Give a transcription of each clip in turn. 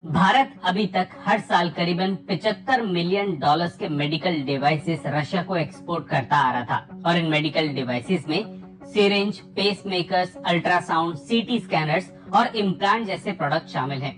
भारत अभी तक हर साल करीबन 75 मिलियन डॉलर्स के मेडिकल डिवाइसेस रशिया को एक्सपोर्ट करता आ रहा था और इन मेडिकल डिवाइसेस में सिरिंज, पेस मेकर्स, अल्ट्रासाउंड, सीटी स्कैनर्स और इम्प्लांट जैसे प्रोडक्ट शामिल हैं।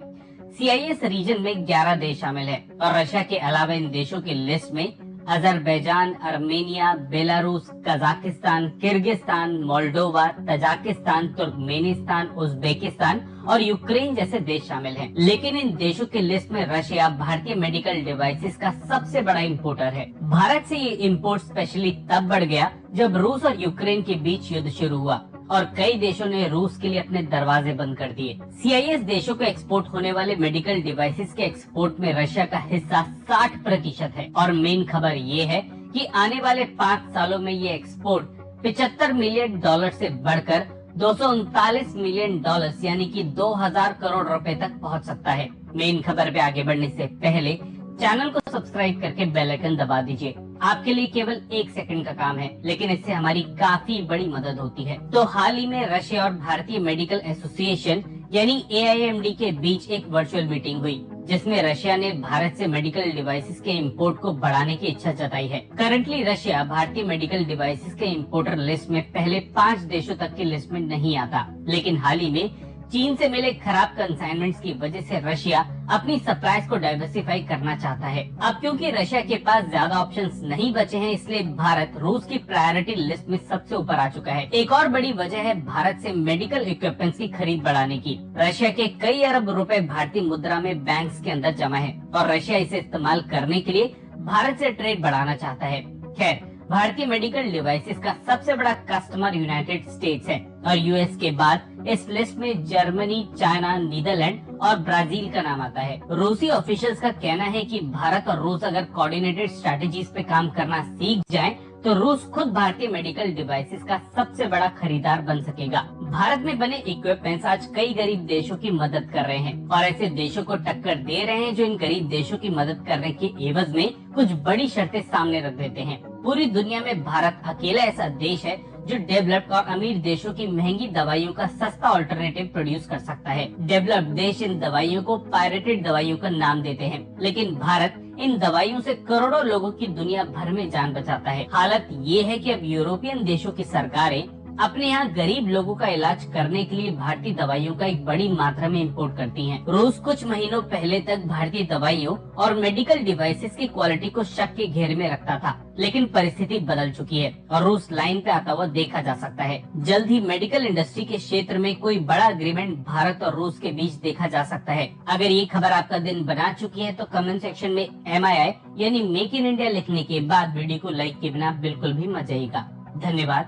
CIS रीजन में 11 देश शामिल हैं और रशिया के अलावा इन देशों की लिस्ट में Azerbaijan, Armenia, Belarus, Kazakhstan, Kyrgyzstan, Moldova, Tajikistan, Turkmenistan, Uzbekistan और यूक्रेन जैसे देश शामिल हैं। लेकिन इन देशों की लिस्ट में रशिया भारतीय मेडिकल डिवाइसेस का सबसे बड़ा इंपोर्टर है। भारत से ये इंपोर्ट स्पेशली तब बढ़ गया जब रूस और यूक्रेन के बीच युद्ध शुरू हुआ और कई देशों ने रूस के लिए अपने दरवाजे बंद कर दिए। CIS देशों को एक्सपोर्ट होने वाले मेडिकल डिवाइसेस के एक्सपोर्ट में रशिया का हिस्सा 60% है और मेन खबर ये है कि आने वाले 5 सालों में ये एक्सपोर्ट 75 मिलियन डॉलर से बढ़कर 239 मिलियन डॉलर यानी कि 2000 करोड़ रुपए तक पहुंच सकता है। मेन खबर पे आगे बढ़ने से पहले चैनल को सब्सक्राइब करके बेल आइकन दबा दीजिए। आपके लिए केवल 1 सेकंड का काम है, लेकिन इससे हमारी काफी बड़ी मदद होती है। तो हाल ही में रशिया और भारतीय मेडिकल एसोसिएशन यानी AIMD के बीच एक वर्चुअल मीटिंग हुई, जिसमें रशिया ने भारत से मेडिकल डिवाइसेस के इंपोर्ट को बढ़ाने की इच्छा जताई है। करंटली रशिया भारतीय मेडिकल डिवाइसेस के इंपोर्टर लिस्ट में पहले 5 देशों तक की लिस्ट में नहीं आता, लेकिन हाल ही में चीन से मिले खराब कंसाइनमेंट्स की वजह से रशिया अपनी सप्लाईज को डाइवर्सिफाई करना चाहता है। अब क्योंकि रशिया के पास ज्यादा ऑप्शंस नहीं बचे हैं, इसलिए भारत रूस की प्रायोरिटी लिस्ट में सबसे ऊपर आ चुका है। एक और बड़ी वजह है भारत से मेडिकल इक्विपमेंट्स की खरीद बढ़ाने की। रशिया के कई अरब रुपए भारतीय मुद्रा में बैंक्स के अंदर जमा है और रशिया इसे इस्तेमाल करने के लिए भारत से ट्रेड बढ़ाना चाहता है। खैर, भारतीय मेडिकल डिवाइसेस का सबसे बड़ा कस्टमर यूनाइटेड स्टेट्स है और US के बाद इस लिस्ट में जर्मनी, चाइना, नीदरलैंड और ब्राजील का नाम आता है। रूसी ऑफिशियल्स का कहना है कि भारत और रूस अगर कोऑर्डिनेटेड स्ट्रेटजीज पे काम करना सीख जाएं, तो रूस खुद भारतीय मेडिकल डिवाइसेस का सबसे बड़ा खरीदार बन सकेगा। भारत में बने इक्विपमेंट्स आज कई गरीब देशों की मदद कर रहे हैं और ऐसे देशों को टक्कर दे रहे हैं जो इन गरीब देशों की मदद करने के एवज में कुछ बड़ी शर्तें सामने रख देते हैं। पूरी दुनिया में भारत अकेला ऐसा देश है जो डेवलप्ड और अमीर देशों की महंगी दवाइयों का सस्ता ऑल्टरनेटिव प्रोड्यूस कर सकता है। डेवलप्ड देश इन दवाइयों को पायरेटेड दवाइयों का नाम देते हैं, लेकिन भारत इन दवाइयों से करोड़ों लोगों की दुनिया भर में जान बचाता है। हालत ये है कि अब यूरोपियन देशों की सरकारें अपने यहाँ गरीब लोगों का इलाज करने के लिए भारतीय दवाइयों का एक बड़ी मात्रा में इंपोर्ट करती हैं। रूस कुछ महीनों पहले तक भारतीय दवाइयों और मेडिकल डिवाइसेस की क्वालिटी को शक के घेरे में रखता था, लेकिन परिस्थिति बदल चुकी है और रूस लाइन पे आता हुआ देखा जा सकता है। जल्द ही मेडिकल इंडस्ट्री के क्षेत्र में कोई बड़ा एग्रीमेंट भारत और रूस के बीच देखा जा सकता है। अगर ये खबर आपका दिन बना चुकी है तो कमेंट सेक्शन में MII यानी मेक इन इंडिया लिखने के बाद वीडियो को लाइक किए बिना बिल्कुल भी मत जाइएगा। धन्यवाद।